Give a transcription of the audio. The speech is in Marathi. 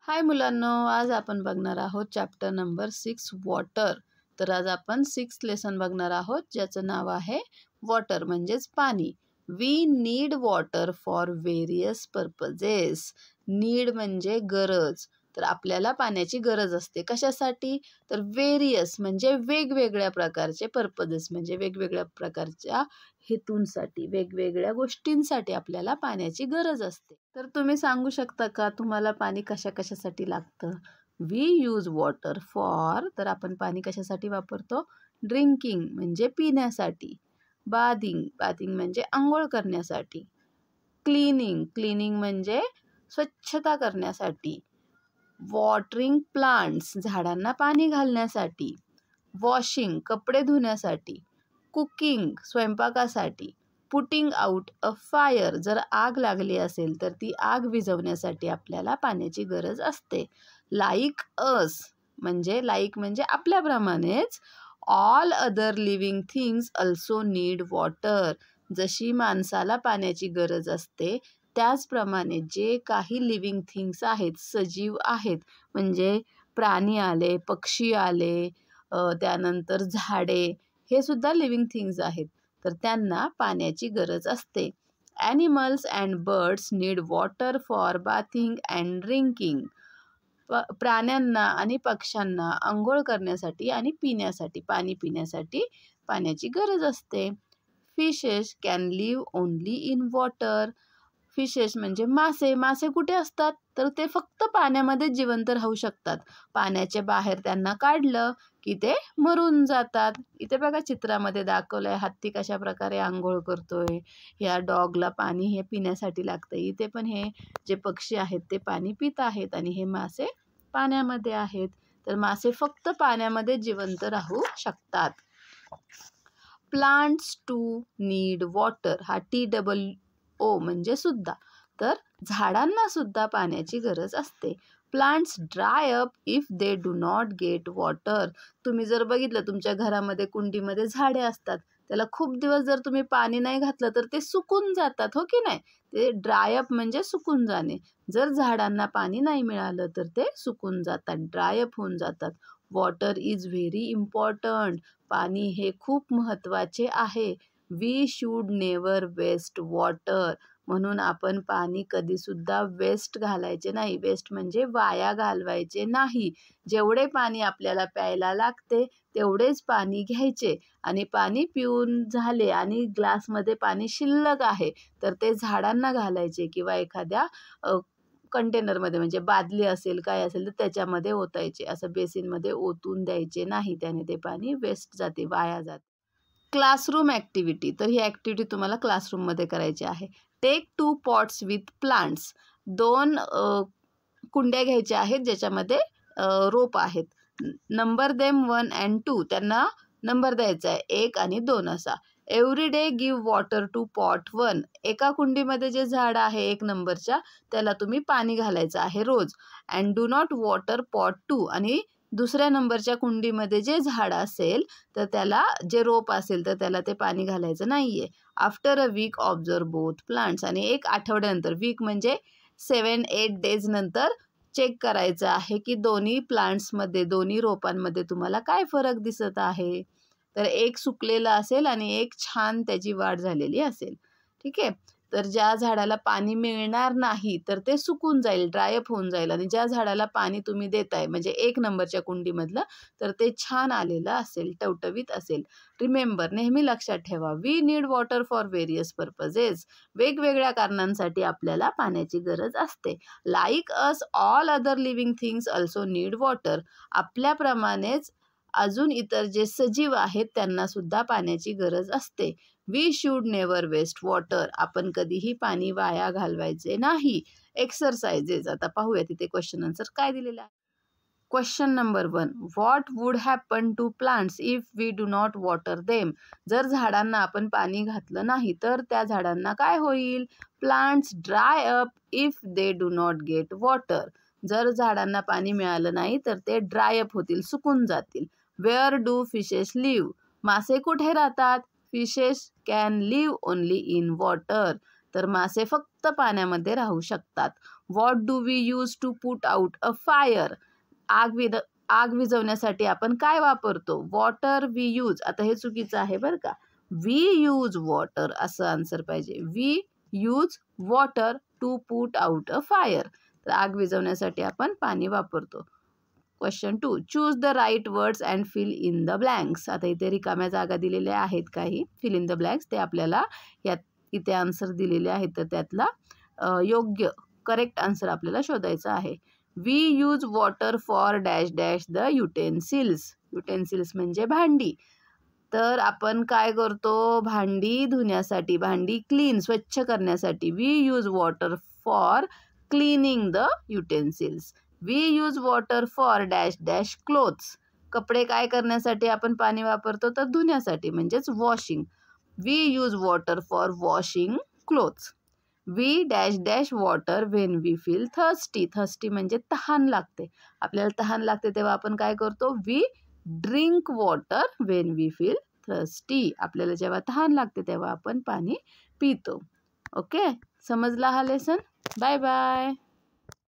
हाय मुलांनो, आज आपण बघणार आहोत चॅप्टर नंबर 6 वॉटर. तर आज आपण 6th लेसन बघणार आहोत ज्याचं नाव आहे वॉटर म्हणजेच पाणी. We need water for various purposes. Need म्हणजे गरज. तर आपल्याला पाण्याची गरज असते कशासाठी? तर व्हेरियस म्हणजे वेगवेगळ्या प्रकारचे, पर्पजेस म्हणजे वेगवेगळ्या प्रकारच्या हेतूंसाठी, वेगवेगळ्या गोष्टींसाठी आपल्याला पाण्याची गरज असते. तर तुम्ही सांगू शकता का तुम्हाला पाणी कशासाठी लागतं? वी यूज वॉटर फॉर, तर आपण पाणी कशासाठी वापरतो? ड्रिंकिंग म्हणजे पिण्यासाठी, बाथिंग म्हणजे आंघोळ करण्यासाठी, क्लीनिंग म्हणजे स्वच्छता करण्यासाठी, वॉटरिंग प्लांट्स झाडांना पाणी घालण्यासाठी, वॉशिंग कपडे धुण्यासाठी, कुकिंग स्वयंपाकासाठी, पुटिंग आउट अ फायर जर आग लागली असेल तर ती आग विझवण्यासाठी आपल्याला पाण्याची गरज असते. लाईक म्हणजे आपल्याप्रमाणेच all other living things also need water. जशी माणसाला पाण्याची गरज असते त्याचप्रमाणे जे काही लिव्हिंग थिंग्स आहेत, सजीव आहेत, म्हणजे प्राणी आले, पक्षी आले, त्यानंतर झाडे, हे सुद्धा लिव्हिंग थिंग्स आहेत, तर त्यांना पाण्याची गरज असते. Animals and birds need water for bathing and drinking. प्राण्यांना आणि पक्ष्यांना आंघोळ करण्यासाठी आणि पाणी पिण्यासाठी पाण्याची गरज असते. Fishes can live only in water. Fishes म्हणजे मासे कुठे असतात? तर ते फक्त पाण्यामध्ये जिवंत राहू शकतात. पाण्याच्या बाहेर त्यांना काढलं की ते मरून जातात. इथे बघा चित्रामध्ये दाखवलंय हत्ती कशा प्रकारे आंघोळ करतोय. या डॉगला पाणी हे पिण्यासाठी लागतं. इथे पण हे जे पक्षी आहेत ते पाणी पित आहेत आणि हे मासे पाण्यामध्ये आहेत. तर मासे फक्त पाण्यामध्ये जिवंत राहू शकतात. प्लांट्स टू नीड वॉटर, हा TOO म्हणजे सुद्धा. तर झाडांना सुद्धा पाण्याची गरज असते. Plants dry up if they do not gate water. तुम्ही जर बघितलं तुमच्या घरामध्ये कुंडीमध्ये झाडे असतात, त्याला खूप दिवस जर तुम्ही पाणी नाही घातलं तर ते सुकून जातात, हो की नाही? ते ड्राय अप म्हणजे सुकून जाणे. जर झाडांना पाणी नाही मिळालं तर ते सुकून जातात, ड्राय अप होऊन जातात. Water is very important. पाणी हे खूप महत्त्वाचे आहे. We should never waste water. म्हणून आपण पाणी कधीसुद्धा वेस्ट घालायचे नाही. वेस्ट म्हणजे वाया घालवायचे नाही. जेवढे पाणी आपल्याला प्यायला लागते तेवढेच पाणी घ्यायचे आणि पाणी पिऊन झाले आणि ग्लासमध्ये पाणी शिल्लक आहे तर ते झाडांना घालायचे किंवा एखाद्या कंटेनरमध्ये म्हणजे बादली असेल काय असेल तर त्याच्यामध्ये ओतायचे. असं बेसिनमध्ये ओतून द्यायचे नाही, त्याने ते पाणी वेस्ट जाते, वाया जाते. क्लासरूम ॲक्टिव्हिटी, तर ही ॲक्टिव्हिटी तुम्हाला क्लासरूममध्ये करायची आहे. Take 2 pots with plants. 2 कुंड्या घ्यायच्या आहेत ज्याच्यामध्ये रोप आहेत. Number them 1 and 2. त्यांना नंबर द्यायचा आहे 1 आणि 2 असा. Every day give water to pot 1. एका कुंडीमध्ये जे झाड आहे 1 नंबरच्या त्याला तुम्ही पाणी घालायचं आहे रोज. And do not water pot 2. आणि दुसऱ्या नंबरच्या कुंडीमध्ये जे झाड असेल तर त्याला, जे रोप असेल तर त्याला ते पाणी घालायचं नाहीये. After a week observe both plants. आणि 1 आठवड्यानंतर, वीक म्हणजे 7-8 डेज नंतर चेक करायचं आहे की दोन्ही प्लांट्समध्ये, दोन्ही रोपांमध्ये तुम्हाला काय फरक दिसत आहे. तर एक सुकलेला असेल आणि एक छान त्याची वाढ झालेली असेल. ठीक आहे. तर ज्या झाडाला पाणी मिळणार नाही तर ते सुकून जाईल, ड्रायअप होऊन जाईल. आणि ज्या झाडाला पाणी तुम्ही देताय म्हणजे 1 नंबरच्या कुंडीमधलं तर ते छान आलेलं असेल, टवटवीत असेल. रिमेंबर, नेहमी लक्षात ठेवा, we need water for various purposes. वेगवेगळ्या कारणांसाठी आपल्याला पाण्याची गरज असते. Like as all other living things also need water. आपल्याप्रमाणेच अजून इतर जे सजीव आहेत त्यांना सुद्धा पाण्याची गरज असते. We should never waste water. आपण कधीही पाणी वाया घालवायचे नाही. एक्सरसाइजेस, आता पाहूया तिथे क्वेश्चन आन्सर काय दिलेलं आहे. Question number 1. What would happen to plants if we do not water them. जर झाडांना आपण पाणी घातलं नाही तर त्या झाडांना काय होईल? Plants dry up if they do not gate water. जर झाडांना पाणी मिळालं नाही तर ते ड्राय अप होतील, सुकून जातील. Where do fishes live. मासे कुठे राहतात? Fishes can live only in water. तर मासे फक्त पाण्यामध्ये राहू शकतात. What do we use to put out a fire? आग विझवण्यासाठी आपण काय वापरतो? Water we use. आता हे चुकीचं आहे बरं का. वी यूज वॉटर असं आन्सर पाहिजे. We use water to put out a fire. तर आग विझवण्यासाठी आपण पाणी वापरतो. Question 2. Choose the right words and fill in the blanks. आता इथे रिकाम्या जागा दिलेल्या आहेत काही. फिल इन द ब्लँक्स ते आपल्याला इथे आन्सर दिलेले आहेत, तर त्यातला योग्य करेक्ट आन्सर आपल्याला शोधायचा आहे. We use water for dash dash the utensils. Utensils म्हणजे भांडी. तर आपण काय करतो? भांडी धुण्यासाठी, भांडी स्वच्छ करण्यासाठी we use water for cleaning the utensils. We use water for dash dash clothes. कपडे काय करण्यासाठी आपण पाणी वापरतो? तर धुण्यासाठी म्हणजेच washing. We use water for washing clothes. We dash dash water when we feel thirsty. Thirsty म्हणजे तहान लागते. आपल्याला तहान लागते तेव्हा आपण काय करतो? We drink water when we feel thirsty. आपल्याला जेव्हा तहान लागते तेव्हा आपण पाणी पितो. ओके, समजला हा लेसन? Bye bye.